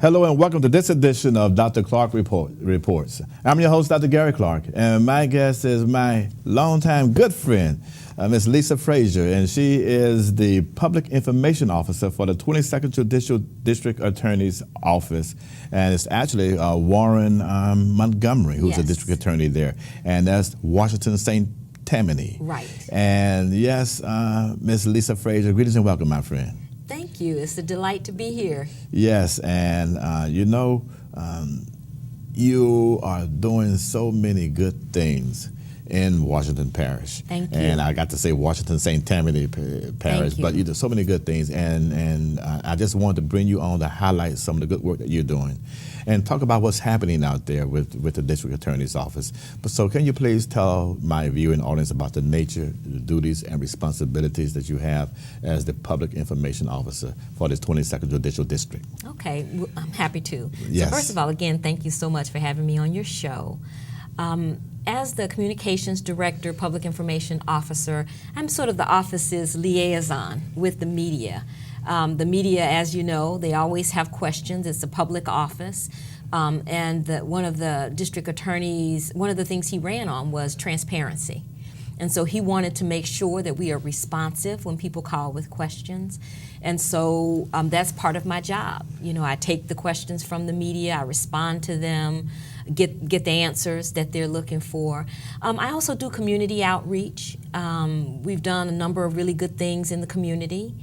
Hello and welcome to this edition of Dr. Clark Reports. I'm your host, Dr. Gary Clark, and my guest is my longtime good friend, Ms. Lisa Frazier, and she is the Public Information Officer for the 22nd Judicial District Attorney's Office, and it's actually Warren Montgomery, who's the district attorney there, and that's Washington St. Tammany. Right. And yes, Ms. Lisa Frazier, greetings and welcome, my friend. Thank you. It's a delight to be here. Yes, and you are doing so many good things in Washington Parish. Thank you. And I got to say Washington St. Tammany Parish, but you do so many good things, and I just wanted to bring you on to highlight some of the good work that you're doing and talk about what's happening out there with the District Attorney's Office. But so can you please tell my viewing audience about the nature, the duties, and responsibilities that you have as the Public Information Officer for this 22nd Judicial District? Okay, I'm happy to. Yes. So first of all, again, thank you so much for having me on your show. As the Communications Director, Public Information Officer, I'm sort of the office's liaison with the media. The media, as you know, they always have questions. It's a public office. And one of the district attorneys, one of the things he ran on was transparency. And so he wanted to make sure that we are responsive when people call with questions. And so that's part of my job. You know, I take the questions from the media, I respond to them, get the answers that they're looking for. I also do community outreach. We've done a number of really good things in the community.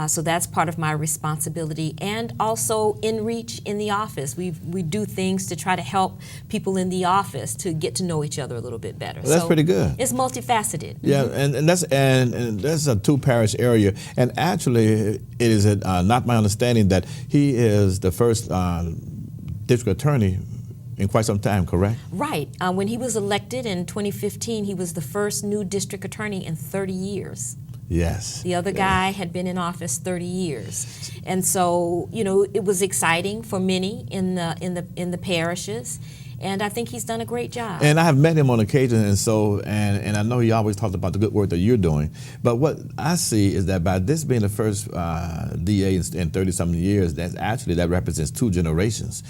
So that's part of my responsibility, and also in-reach in the office. We do things to try to help people in the office to get to know each other a little bit better. Well, that's pretty good. It's multifaceted. Yeah, and that's a two-parish area, and actually it is not my understanding that he is the first district attorney in quite some time, correct? Right. When he was elected in 2015, he was the first new district attorney in 30 years. Yes. The other guy had been in office 30 years. And so, you know, it was exciting for many in the parishes. And I think he's done a great job. And I have met him on occasion, and so and I know he always talked about the good work that you're doing. But what I see is that by this being the first DA in 30-something years, that represents two generations.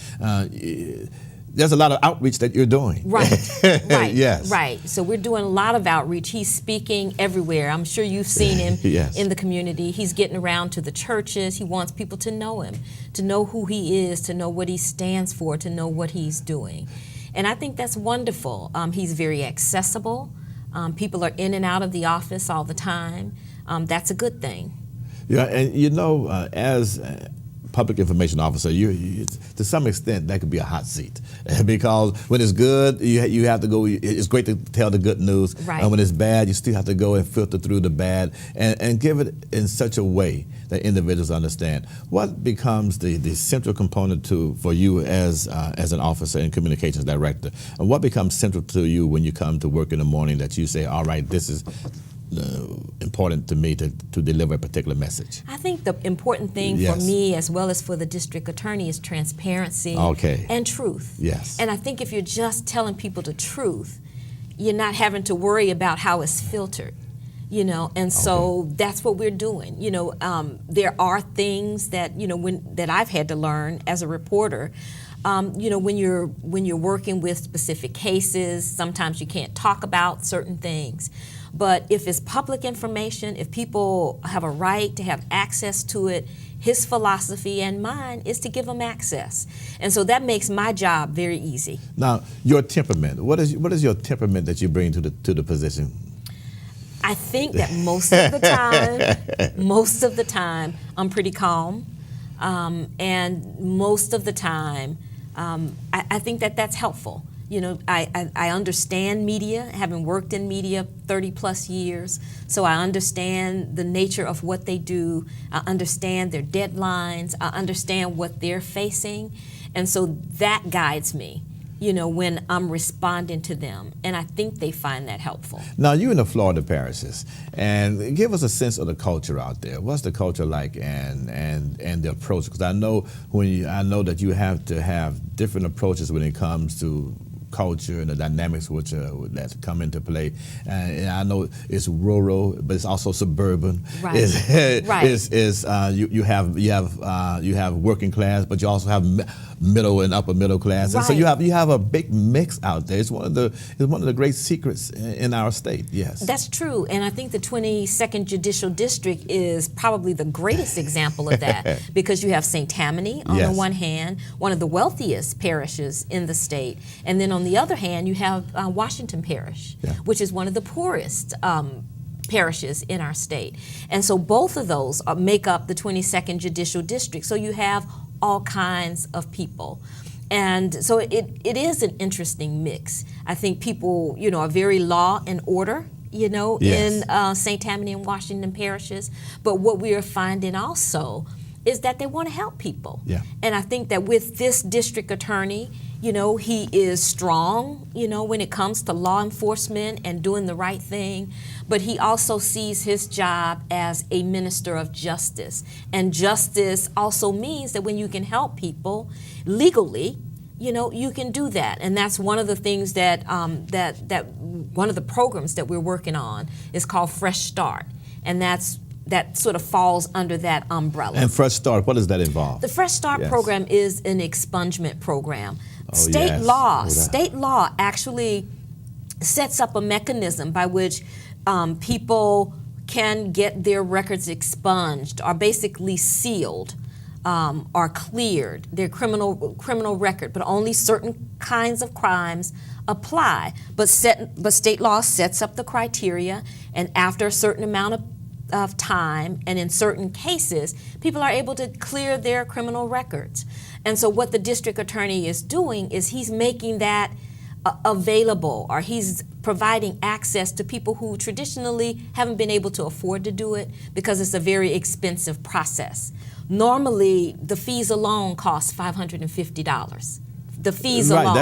There's a lot of outreach that you're doing. Right, right, yes. Right. So we're doing a lot of outreach. He's speaking everywhere. I'm sure you've seen him yes. in the community. He's getting around to the churches. He wants people to know him, to know who he is, to know what he stands for, to know what he's doing. And I think that's wonderful. He's very accessible. People are in and out of the office all the time. That's a good thing. Yeah, and you know, as Public Information Officer, you to some extent that could be a hot seat because when it's good, you have to go. It's great to tell the good news, right. And when it's bad, you still have to go and filter through the bad and give it in such a way that individuals understand. What becomes the central component for you as an officer and communications director, and what becomes central to you when you come to work in the morning that you say, all right, this is important to me to deliver a particular message? I think the important thing for me as well as for the district attorney is transparency and truth. Yes. And I think if you're just telling people the truth, you're not having to worry about how it's filtered. You know, and so that's what we're doing. You know, there are things that, you know, that I've had to learn as a reporter. You know, when you're working with specific cases, sometimes you can't talk about certain things. But if it's public information, if people have a right to have access to it, his philosophy and mine is to give them access. And so that makes my job very easy. Now, your temperament, what is your temperament that you bring to the position? I think that most of the time, I'm pretty calm. And most of the time, I think that that's helpful. You know, I understand media, having worked in media 30 plus years, so I understand the nature of what they do. I understand their deadlines. I understand what they're facing. And so that guides me, you know, when I'm responding to them. And I think they find that helpful. Now, you're in the Florida parishes, and give us a sense of the culture out there. What's the culture like and the approach? Because I know that you have to have different approaches when it comes to culture and the dynamics which that come into play. And I know it's rural, but it's also suburban. Right. You have working class, but you also have middle and upper middle class, and so you have a big mix out there. It's one of the great secrets in our state. Yes, that's true, and I think the 22nd Judicial District is probably the greatest example of that because you have St. Tammany on the one hand, one of the wealthiest parishes in the state, and then on the other hand, you have Washington Parish, which is one of the poorest parishes in our state, and so both of those make up the 22nd Judicial District. So you have all kinds of people. And so it is an interesting mix. I think people, are very law and order, in St. Tammany and Washington parishes. But what we are finding also is that they want to help people. Yeah. And I think that with this district attorney, he is strong, when it comes to law enforcement and doing the right thing, but he also sees his job as a minister of justice. And justice also means that when you can help people legally, you can do that. And that's one of the things that one of the programs that we're working on is called Fresh Start. And that sort of falls under that umbrella. And Fresh Start, what does that involve? The Fresh Start program is an expungement program. State law actually sets up a mechanism by which people can get their records expunged or basically sealed or cleared, their criminal record, but only certain kinds of crimes apply. But state law sets up the criteria, and after a certain amount of time, and in certain cases, people are able to clear their criminal records. And so what the district attorney is doing is he's making that available, or he's providing access to people who traditionally haven't been able to afford to do it because it's a very expensive process. Normally, the fees alone cost $550. The fees alone.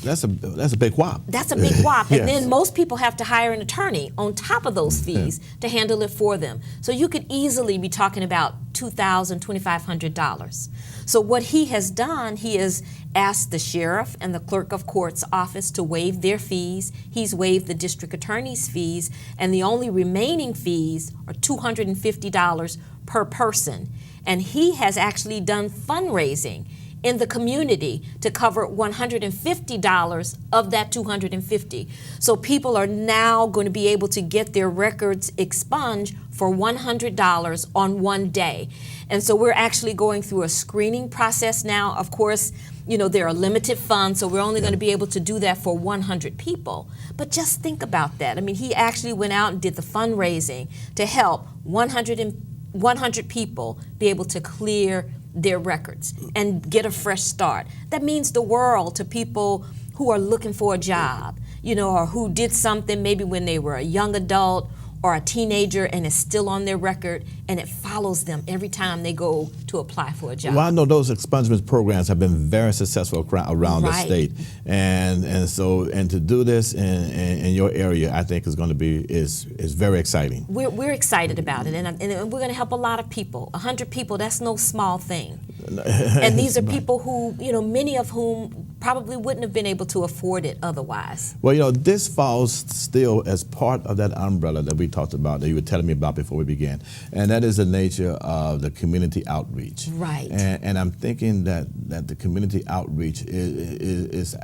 That's a big whop. That's a big whop. And then most people have to hire an attorney on top of those fees to handle it for them. So you could easily be talking about $2,000, $2,500. So what he has done, he has asked the sheriff and the clerk of court's office to waive their fees. He's waived the district attorney's fees, and the only remaining fees are $250 per person. And he has actually done fundraising in the community to cover $150 of that $250. So people are now going to be able to get their records expunged for $100 on one day. And so we're actually going through a screening process now. Of course, there are limited funds, so we're only going to be able to do that for 100 people. But just think about that. I mean, he actually went out and did the fundraising to help 100 people be able to clear their records and get a fresh start. That means the world to people who are looking for a job, or who did something maybe when they were a young adult or a teenager and it's still on their record, and it follows them every time they go to apply for a job. Well, I know those expungement programs have been very successful around the state, and to do this in your area, I think is very exciting. We're excited about it, and we're going to help a lot of people. 100 people, that's no small thing. And these are people who, many of whom probably wouldn't have been able to afford it otherwise. Well, this falls still as part of that umbrella that we talked about, that you were telling me about before we began, and that is the nature of the community outreach. Right. And I'm thinking that the community outreach is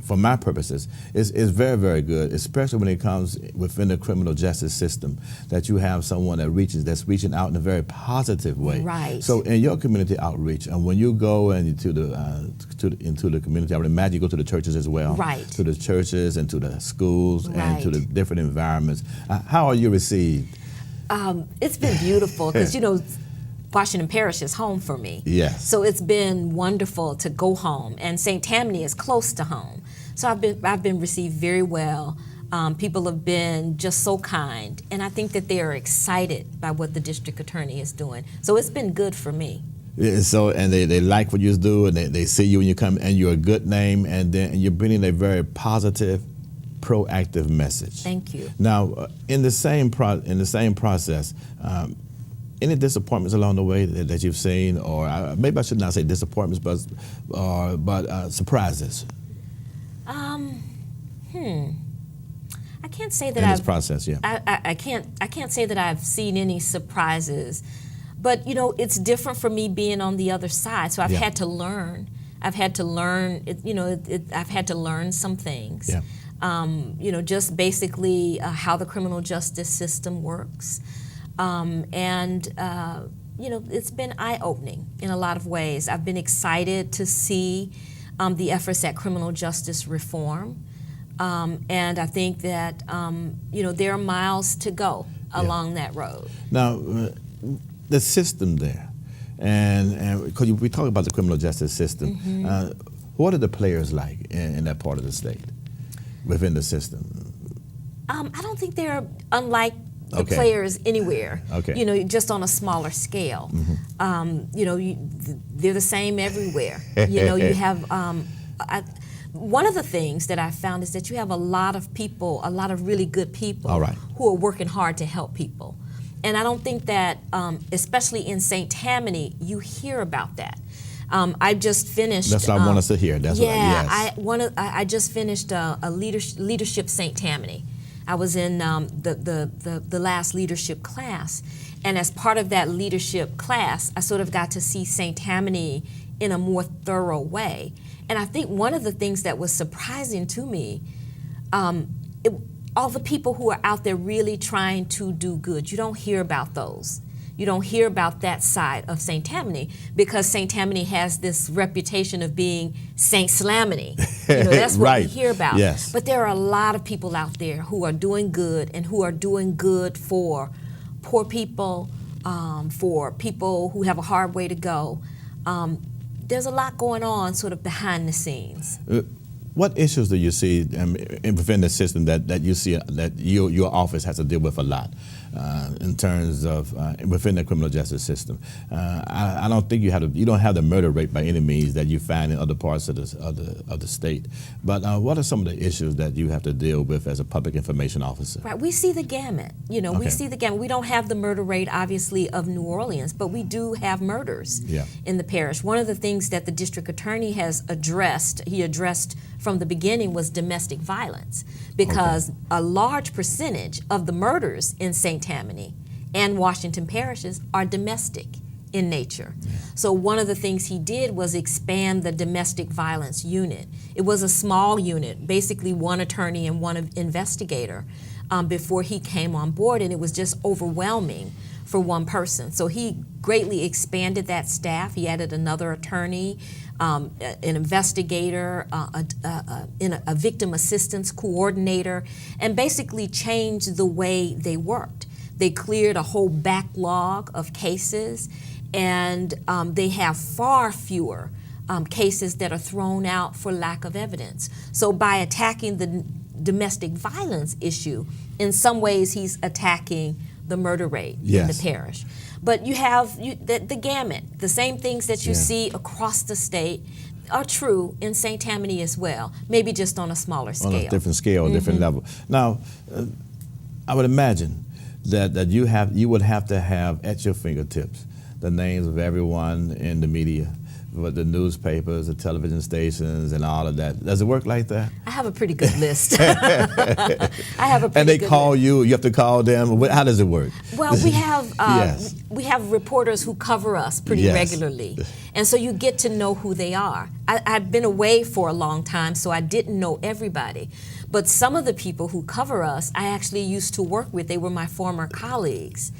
for my purposes, is very, very good, especially when it comes within the criminal justice system, that you have someone that's reaching out in a very positive way. Right. So in your community outreach, and when you go into the community, I would imagine you go to the churches as well. Right. To the churches and to the schools and to the Right. different environments. How are you received? It's been beautiful because, Washington Parish is home for me. Yes. So it's been wonderful to go home, and St. Tammany is close to home. So I've been received very well. People have been just so kind, and I think that they are excited by what the district attorney is doing. So it's been good for me. So, and they like what you do, and they see you when you come, and you're a good name, and you're bringing a very positive, proactive message. Thank you. Now, in the same process, any disappointments along the way that you've seen, or maybe I should not say disappointments, but surprises? I can't say that in this process, yeah. I can't say that I've seen any surprises, but you know, it's different for me being on the other side. So I've had to learn. I've had to learn. I've had to learn some things. Yeah. You know, just basically how the criminal justice system works, and you know, it's been eye-opening in a lot of ways. I've been excited to see the efforts at criminal justice reform. And I think that, you know, there are miles to go along that road. Now, the system there, and because we talk about the criminal justice system, what are the players like in that part of the state, within the system? I don't think they're unlike the players anywhere, you know, just on a smaller scale. You know, they're the same everywhere. You know, you have... one of the things that I found is that you have a lot of people, a lot of really good people who are working hard to help people. And I don't think that, especially in St. Tammany, you hear about that. I just finished... That's what I want us to hear. That's I just finished a leadership St. Tammany. I was in the last leadership class. And as part of that leadership class, I sort of got to see St. Tammany in a more thorough way. And I think one of the things that was surprising to me, all the people who are out there really trying to do good, you don't hear about those. You don't hear about that side of St. Tammany because St. Tammany has this reputation of being St. Slaminy. You know, that's what we hear about. Yes. But there are a lot of people out there who are doing good and who are doing good for poor people, for people who have a hard way to go. There's a lot going on sort of behind the scenes. What issues do you see within the system that you see that your office has to deal with a lot in terms of within the criminal justice system? I don't think you don't have the murder rate by any means that you find in other parts of the state. But what are some of the issues that you have to deal with as a public information officer? Right, we see the gamut. You know, we see the gamut. We don't have the murder rate, obviously, of New Orleans, but we do have murders in the parish. One of the things that the district attorney has addressed, from the beginning, was domestic violence, because a large percentage of the murders in St. Tammany and Washington parishes are domestic in nature. So one of the things he did was expand the domestic violence unit. It was a small unit, basically one attorney and one investigator before he came on board, and it was just overwhelming for one person. So he greatly expanded that staff. He added another attorney, an investigator, a victim assistance coordinator, and basically changed the way they worked. They cleared a whole backlog of cases, and they have far fewer cases that are thrown out for lack of evidence. So by attacking the domestic violence issue, in some ways he's attacking the murder rate in the parish. But you have the gamut. The same things that you see across the state are true in St. Tammany as well, maybe just on a smaller scale. On a different scale, different level. Now, I would imagine that you would have to have at your fingertips the names of everyone in the media, with the newspapers, the television stations, and all of that. Does it work like that? I have a pretty good list. I have a pretty And they good call list. you have to call them. How does it work? Well, we have reporters who cover us pretty regularly. And so you get to know who they are. I've been away for a long time, so I didn't know everybody. But some of the people who cover us, I actually used to work with. They were my former colleagues.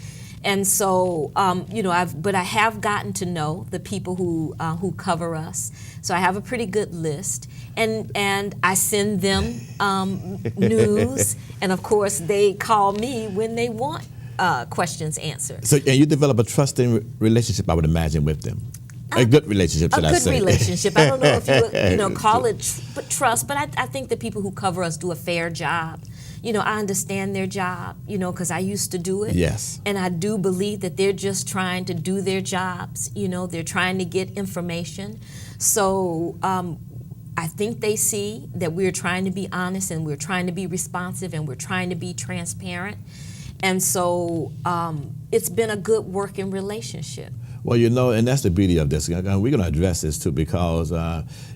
And so, you know, I have gotten to know the people who cover us. So I have a pretty good list, and I send them news, and of course they call me when they want questions answered. So, and you develop a trusting relationship, I would imagine, with them. A good relationship, should I say? A good relationship. I don't know if you call it trust, but I think the people who cover us do a fair job. You know, I understand their job, you know, because I used to do it. Yes. And I do believe that they're just trying to do their jobs. You know, they're trying to get information. So I think they see that we're trying to be honest, and we're trying to be responsive, and we're trying to be transparent. And so it's been a good working relationship. Well, you know, and that's the beauty of this. We're going to address this too, because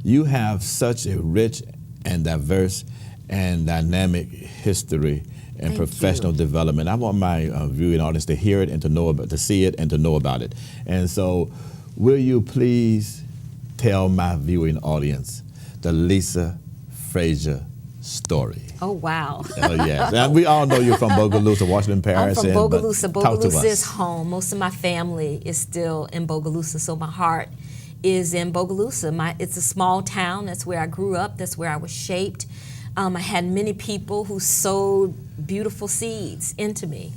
you have such a rich and diverse and dynamic history and Thank professional you. development. I want my viewing audience to hear it and to know about, to see it and to know about it. And so, will you please tell my viewing audience the Lisa Frazier story? Oh, wow. Oh, yes. And we all know you're from Bogalusa, Washington Parish. I'm from Bogalusa. Bogalusa is us. home. Most of my family is still in Bogalusa, so my heart is in Bogalusa. It's a small town. That's where I grew up. That's where I was shaped. I had many people who sowed beautiful seeds into me.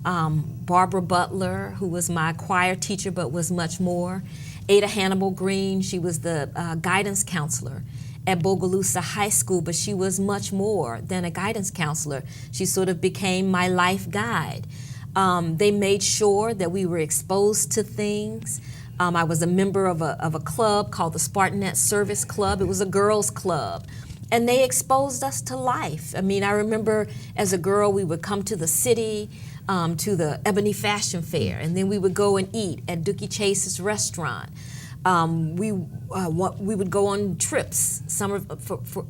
Barbara Butler, who was my choir teacher but was much more. Ada Hannibal Green, she was the guidance counselor at Bogalusa High School, but she was much more than a guidance counselor. She sort of became my life guide. They made sure that we were exposed to things. I was a member of a club called the Spartanette Service Club. It was a girls' club. And they exposed us to life. I mean, I remember as a girl, we would come to the city, to the Ebony Fashion Fair, and then we would go and eat at Dookie Chase's restaurant. We would go on trips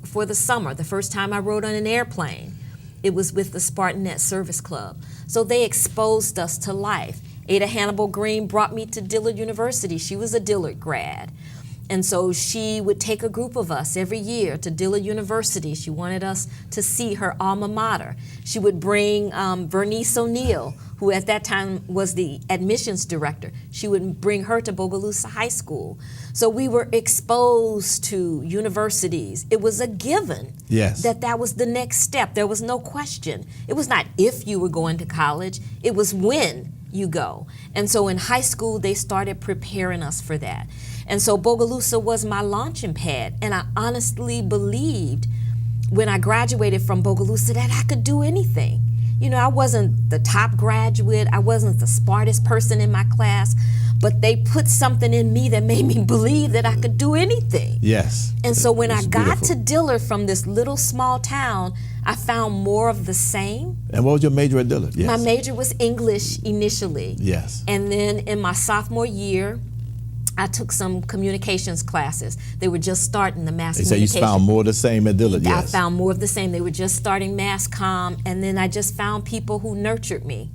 for the summer. The first time I rode on an airplane, it was with the Spartanette Service Club. So they exposed us to life. Ada Hannibal Green brought me to Dillard University. She was a Dillard grad. And so she would take a group of us every year to Dillard University. She wanted us to see her alma mater. She would bring Vernice O'Neill, who at that time was the admissions director. She would bring her to Bogalusa High School. So we were exposed to universities. It was a given that was the next step. There was no question. It was not if you were going to college, it was when you go. And so in high school, they started preparing us for that. And so Bogalusa was my launching pad. And I honestly believed when I graduated from Bogalusa that I could do anything. You know, I wasn't the top graduate. I wasn't the smartest person in my class. But they put something in me that made me believe that I could do anything. Yes. And so when I got beautiful. to Dillard from this little small town, I found more of the same. And what was your major at Dillard? Yes. My major was English initially. Yes. And then in my sophomore year, I took some communications classes. They were just starting the mass communication. So you found more of the same at Dillard, yes. I found more of the same. They were just starting mass comm, and then I just found people who nurtured me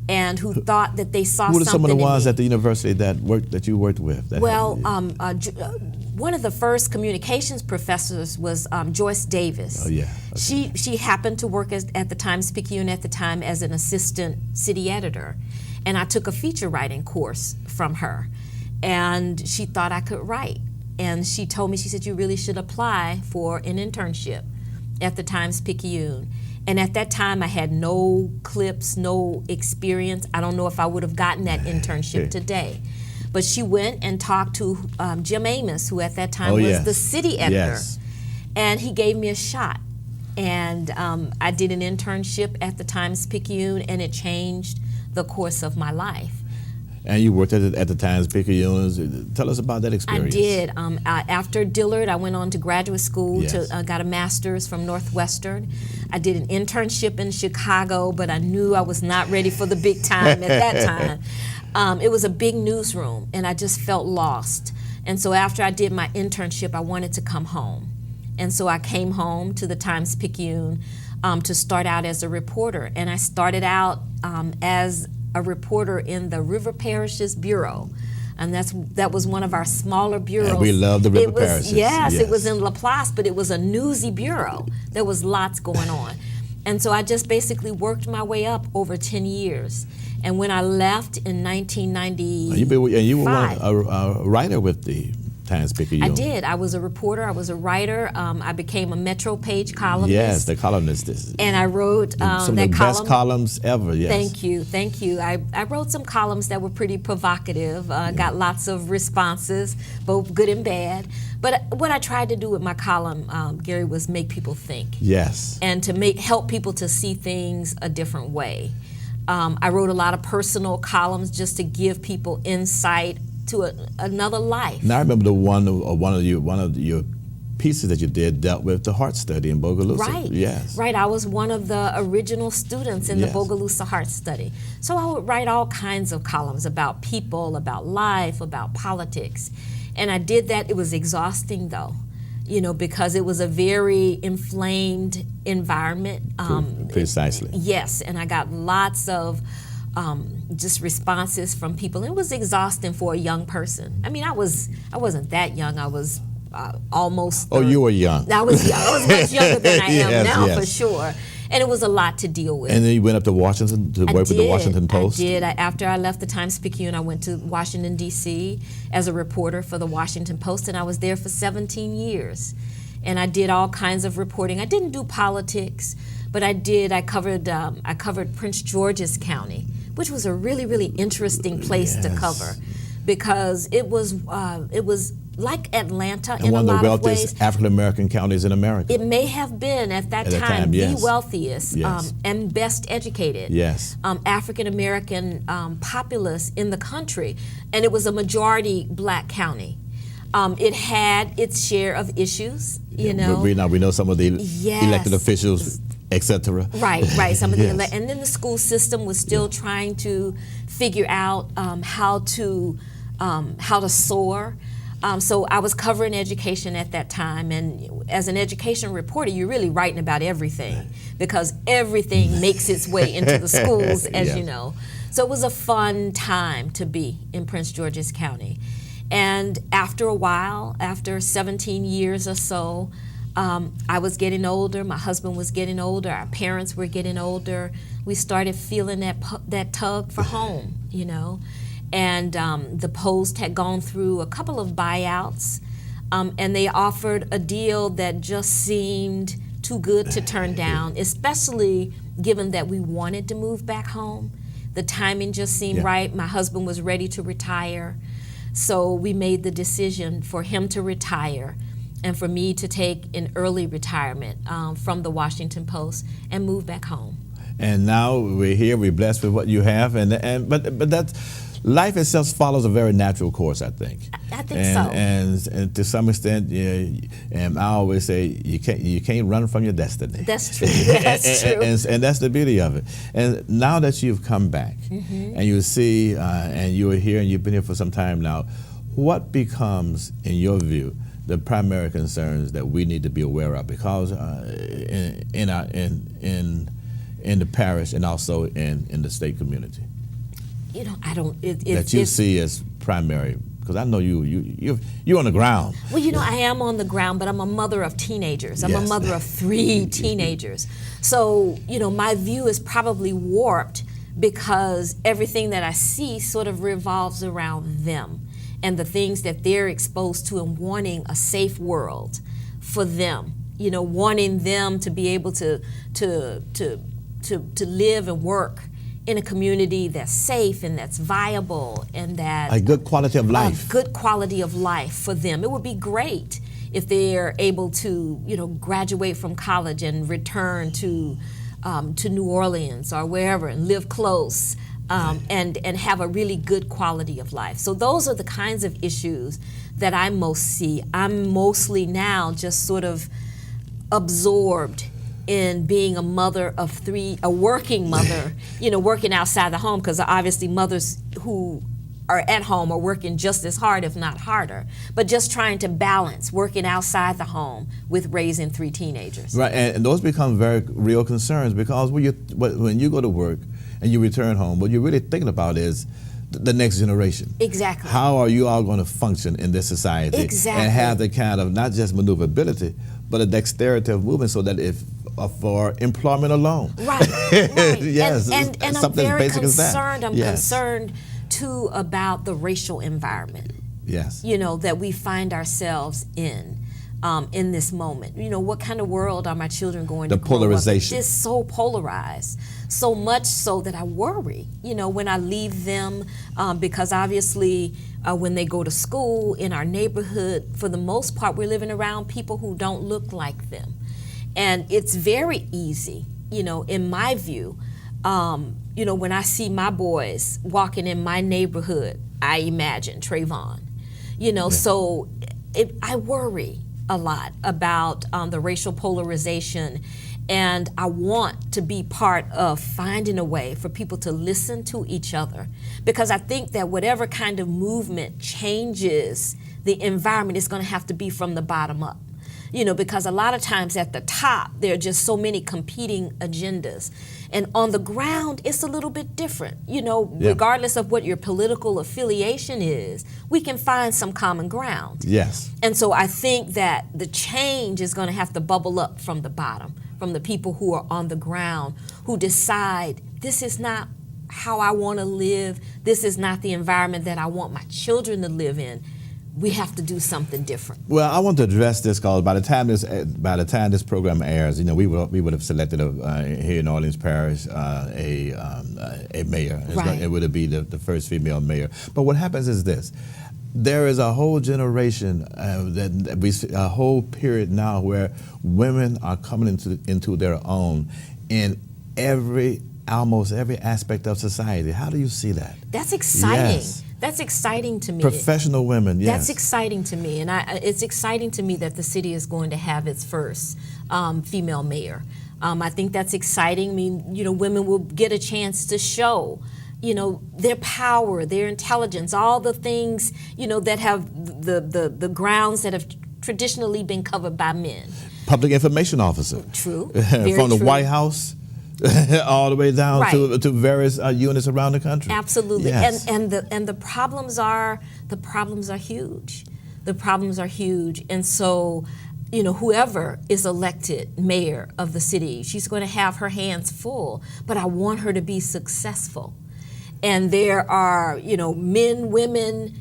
and who thought that they saw something in me. Who were some of the ones at the university that you worked with? Well, one of the first communications professors was Joyce Davis. Oh, yeah. Okay. She happened to work at the Times-Picayune at the time as an assistant city editor, and I took a feature writing course from her. And she thought I could write. And she told me, she said, you really should apply for an internship at the Times-Picayune. And at that time, I had no clips, no experience. I don't know if I would have gotten that internship today. But she went and talked to Jim Amos, who at that time was the city editor. Yes. And he gave me a shot. And I did an internship at the Times-Picayune, and it changed the course of my life. And you worked at the Times-Picayune. Tell us about that experience. I did. After Dillard, I went on to graduate school, got a master's from Northwestern. I did an internship in Chicago, but I knew I was not ready for the big time at that time. It was a big newsroom, and I just felt lost. And so after I did my internship, I wanted to come home. And so I came home to the Times-Picayune to start out as a reporter. And I started out as a reporter in the River Parishes Bureau. And that was one of our smaller bureaus. And we love the River Parishes. Yes, it was in Laplace, but it was a newsy bureau. There was lots going on. And so I just basically worked my way up over 10 years. And when I left in 1995... You were a writer with the Times-Picayune. I did. I was a reporter. I was a writer. I became a Metro Page columnist. Yes, the columnist. And I wrote some of the best columns ever, yes. Thank you. I wrote some columns that were pretty provocative, got lots of responses, both good and bad. But what I tried to do with my column, Gary, was make people think. Yes. And to help people to see things a different way. I wrote a lot of personal columns just to give people insight to another life. Now I remember one of your pieces that you did dealt with the heart study in Bogalusa. Right. Yes. Right. I was one of the original students in the Bogalusa heart study. So I would write all kinds of columns about people, about life, about politics. And I did that. It was exhausting though. because it was a very inflamed environment. Precisely. Yes, and I got lots of just responses from people. It was exhausting for a young person. I mean, I wasn't that young. I was almost. Oh, you were young. I was young. I was much younger than I am Yes, now, yes. for sure. And it was a lot to deal with. And then you went up to Washington to work with the Washington Post? I did. After I left the Times-Picayune, I went to Washington, D.C. as a reporter for the Washington Post, and I was there for 17 years. And I did all kinds of reporting. I didn't do politics, but I covered Prince George's County, which was a really, really interesting place to cover, because it was like Atlanta in a lot of ways. And one of the wealthiest African-American counties in America. It may have been at that time yes. the wealthiest Yes. and best educated Yes. African-American populace in the country. And it was a majority black county. It had its share of issues, you know. We know some of the Yes. elected officials, etc. Right. Some of the Yes. and then the school system was still trying to figure out how to soar. So I was covering education at that time, and as an education reporter, you're really writing about everything, because everything makes its way into the schools, as Yes. you know. So it was a fun time to be in Prince George's County. And after a while, after 17 years or so, I was getting older, my husband was getting older, our parents were getting older. We started feeling that tug for home, you know. And the Post had gone through a couple of buyouts, and they offered a deal that just seemed too good to turn down, especially given that we wanted to move back home. The timing just seemed right. My husband was ready to retire. So we made the decision for him to retire and for me to take an early retirement from the Washington Post and move back home. And now we're here, we're blessed with what you have, but that's, life itself follows a very natural course, I think. I think so. And to some extent, and I always say you can't run from your destiny. That's true. That's true. And that's the beauty of it. And now that you've come back, and you see, and you are here, and you've been here for some time now, what becomes, in your view, the primary concerns that we need to be aware of? Because in the parish and also in the state community. You know, I don't. That you see as primary, because I know you're on the ground. Well, you know, I am on the ground, but I'm a mother of teenagers. I'm a mother of 3 teenagers. So, you know, my view is probably warped because everything that I see sort of revolves around them and the things that they're exposed to, and wanting a safe world for them. You know, wanting them to be able to live and work in a community that's safe and that's viable and that a good quality of life. A good quality of life for them. It would be great if they're able to, you know, graduate from college and return to New Orleans or wherever and live close and have a really good quality of life. So those are the kinds of issues that I most see. I'm mostly now just sort of absorbed in being a mother of 3, a working mother, you know, working outside the home, because obviously mothers who are at home are working just as hard, if not harder, but just trying to balance working outside the home with raising 3 teenagers. Right, and those become very real concerns, because when you go to work and you return home, what you're really thinking about is the next generation. Exactly. How are you all going to function in this society? Exactly. And have the kind of not just maneuverability, but a dexterity of movement, so that if for employment alone. Right. Yes. And I'm something very basic as that. concerned. I'm Yes. concerned too about the racial environment. Yes. You know, that we find ourselves in this moment. You know, what kind of world are my children going to grow up in? The polarization. It's so polarized, so much so that I worry, you know, when I leave them, because obviously when they go to school in our neighborhood, for the most part, we're living around people who don't look like them. And it's very easy, you know, in my view, you know, when I see my boys walking in my neighborhood, I imagine Trayvon, you know, so I worry a lot about the racial polarization, and I want to be part of finding a way for people to listen to each other, because I think that whatever kind of movement changes the environment is going to have to be from the bottom up. because a lot of times at the top, there are just so many competing agendas. And on the ground, it's a little bit different. Regardless of what your political affiliation is, we can find some common ground. Yes. And so I think that the change is going to have to bubble up from the bottom, from the people who are on the ground, who decide this is not how I want to live, this is not the environment that I want my children to live in. We have to do something different. Well, I want to address this because by the time this program airs, we would have selected here in Orleans Parish a mayor. Right. It would be the first female mayor. But what happens is this: there is a whole generation that we see, a whole period now where women are coming into their own in almost every aspect of society. How do you see that? That's exciting. Yes. That's exciting to me. Professional women, yes. That's exciting to me, and it's exciting to me that the city is going to have its first female mayor. I think that's exciting. I mean, women will get a chance to show, their power, their intelligence, all the things, that have the grounds that have traditionally been covered by men. Public information officer. True. From the true. White House all the way down Right. to various units around the country. Absolutely. Yes. And the problems are huge. The problems are huge. And so, whoever is elected mayor of the city, she's going to have her hands full, but I want her to be successful. And there are, men, women,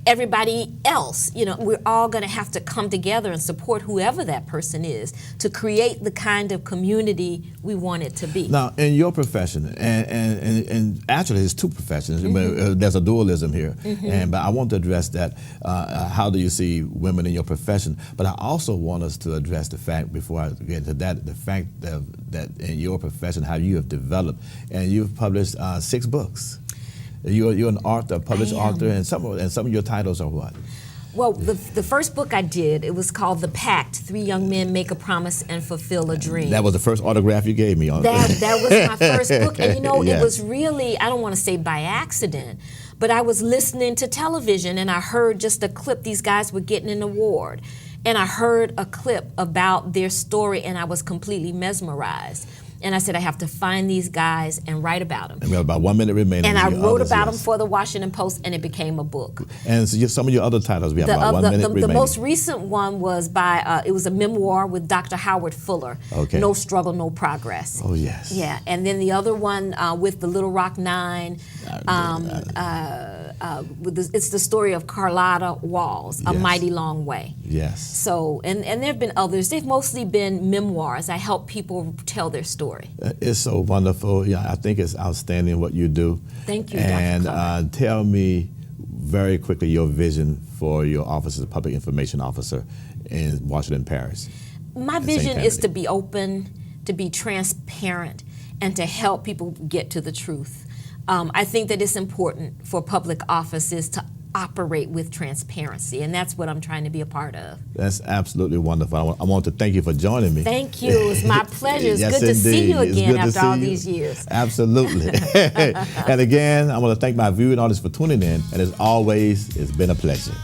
everybody else, we're all going to have to come together and support whoever that person is to create the kind of community we want it to be. Now, in your profession, and actually it's two professions, there's a dualism here, but I want to address that. How do you see women in your profession? But I also want us to address the fact, before I get to that, the fact that in your profession, how you have developed, and you've published 6 books. You're an author, published author, and some of your titles are what? Well, the first book I did, it was called The Pact: 3 Young Men Make a Promise and Fulfill a Dream. That was the first autograph you gave me on that was my first book. And Yes. It was really, I don't want to say by accident, but I was listening to television and I heard just a clip. These guys were getting an award. And I heard a clip about their story and I was completely mesmerized. And I said, I have to find these guys and write about them. And we have about 1 minute remaining. And I wrote about them yes. for the Washington Post, and it became a book. And so some of your other titles, we have about 1 minute remaining. The most recent one was by, it was a memoir with Dr. Howard Fuller, Okay. No Struggle, No Progress. Oh, yes. Yeah, and then the other one with the Little Rock Nine, it's the story of Carlotta Walls, A Yes. Mighty Long Way. Yes. So, and there have been others. They've mostly been memoirs. I help people tell their story. It's so wonderful. Yeah, I think it's outstanding what you do. Thank you, And Dr. Clark. tell me very quickly your vision for your office as a public information officer in Washington Parish. My vision is to be open, to be transparent, and to help people get to the truth. I think that it's important for public offices to operate with transparency, and that's what I'm trying to be a part of. That's absolutely wonderful. I want to thank you for joining me. Thank you. It's my pleasure. It's Yes, good to see you indeed. It's again good to after all see you. these years. Absolutely. And again, I want to thank my viewing audience for tuning in, and as always, it's been a pleasure.